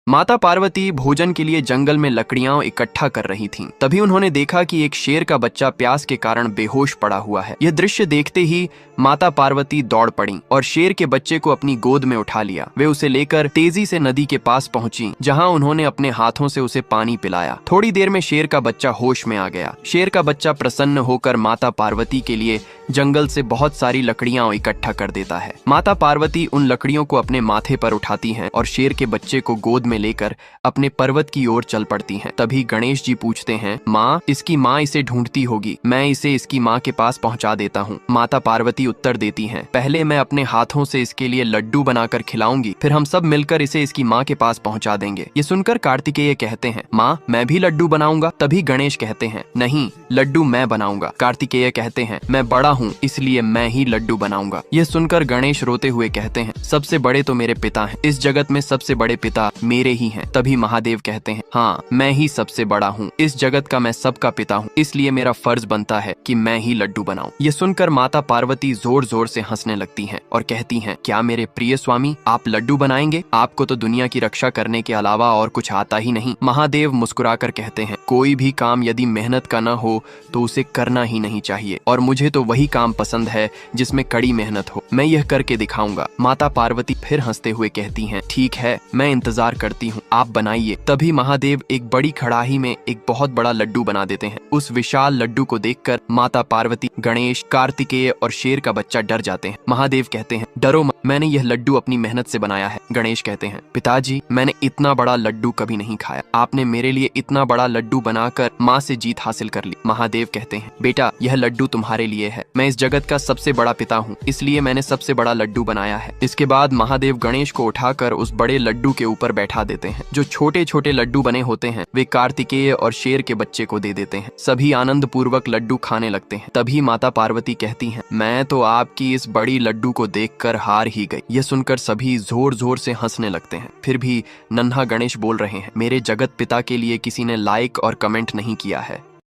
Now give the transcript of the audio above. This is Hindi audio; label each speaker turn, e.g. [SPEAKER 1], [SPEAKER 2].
[SPEAKER 1] माता पार्वती भोजन के लिए जंगल में लकड़ियां इकट्ठा कर रही थीं। तभी उन्होंने देखा कि एक शेर का बच्चा प्यास के कारण बेहोश पड़ा हुआ है। यह दृश्य देखते ही माता पार्वती दौड़ पड़ी और शेर के बच्चे को अपनी गोद में उठा लिया। वे उसे लेकर तेजी से नदी के पास पहुंची, जहां उन्होंने अपने हाथों से उसे पानी पिलाया। थोड़ी देर में शेर का बच्चा होश में आ गया। शेर का बच्चा प्रसन्न होकर माता पार्वती के लिए जंगल से बहुत सारी लकड़ियां इकट्ठा कर देता है। माता पार्वती उन लकड़ियों को अपने माथे पर उठाती हैं और शेर के बच्चे को गोद में लेकर अपने पर्वत की ओर चल पड़ती हैं। तभी गणेश जी पूछते हैं, माँ, इसकी माँ इसे ढूंढती होगी, मैं इसे इसकी माँ के पास पहुँचा देता हूँ। माता पार्वती उत्तर देती हैं, पहले मैं अपने हाथों से इसके लिए लड्डू बनाकर खिलाऊंगी, फिर हम सब मिलकर इसे इसकी माँ के पास पहुँचा देंगे। ये सुनकर कार्तिकेय कहते हैं, माँ, मैं भी लड्डू बनाऊंगा। तभी गणेश कहते हैं, नहीं, लड्डू मैं बनाऊंगा। कार्तिकेय कहते हैं, मैं बड़ा हूँ, इसलिए मैं ही लड्डू बनाऊंगा। यह सुनकर गणेश रोते हुए कहते हैं, सबसे बड़े तो मेरे पिता हैं, इस जगत में सबसे बड़े पिता मेरे ही हैं। तभी महादेव कहते हैं, हाँ, मैं ही सबसे बड़ा हूँ, इस जगत का मैं सबका पिता हूँ, इसलिए मेरा फर्ज बनता है कि मैं ही लड्डू बनाऊं। ये सुनकर माता पार्वती जोर जोर से हंसने लगती हैं और कहती हैं, क्या मेरे प्रिय स्वामी, आप लड्डू बनाएंगे? आपको तो दुनिया की रक्षा करने के अलावा और कुछ आता ही नहीं। महादेव मुस्कुराकर कहते हैं, कोई भी काम यदि मेहनत का न हो तो उसे करना ही नहीं चाहिए, और मुझे तो वही काम पसंद है जिसमें कड़ी मेहनत हो। मैं यह करके दिखाऊंगा। माता पार्वती फिर हंसते हुए कहती हैं, ठीक है, मैं इंतजार करती हूँ, आप बनाइए। तभी महादेव एक बड़ी कड़ाही में एक बहुत बड़ा लड्डू बना देते हैं। उस विशाल लड्डू को देखकर माता पार्वती, गणेश, कार्तिकेय और शेर का बच्चा डर जाते हैं। महादेव कहते हैं, डरो मत, मैंने यह लड्डू अपनी मेहनत से बनाया है। गणेश कहते हैं, पिताजी, मैंने इतना बड़ा लड्डू कभी नहीं खाया, आपने मेरे लिए इतना बड़ा लड्डू बनाकर माँ से जीत हासिल कर ली। महादेव कहते हैं, बेटा, यह लड्डू तुम्हारे लिए है, मैं इस जगत का सबसे बड़ा पिता हूँ, इसलिए मैंने सबसे बड़ा लड्डू बनाया है। इसके बाद महादेव गणेश को उठाकर उस बड़े लड्डू के ऊपर बैठा देते हैं। जो छोटे छोटे लड्डू बने होते हैं वे कार्तिकेय और शेर के बच्चे को दे देते हैं। सभी आनंद पूर्वक लड्डू खाने लगते हैं। तभी माता पार्वती कहती हैं, मैं तो आपकी इस बड़ी लड्डू को देखकर हार ही गई। यह सुनकर सभी जोर जोर से हंसने लगते हैं। फिर भी नन्हा गणेश बोल रहे हैं, मेरे जगत पिता के लिए किसी ने लाइक और कमेंट नहीं किया है।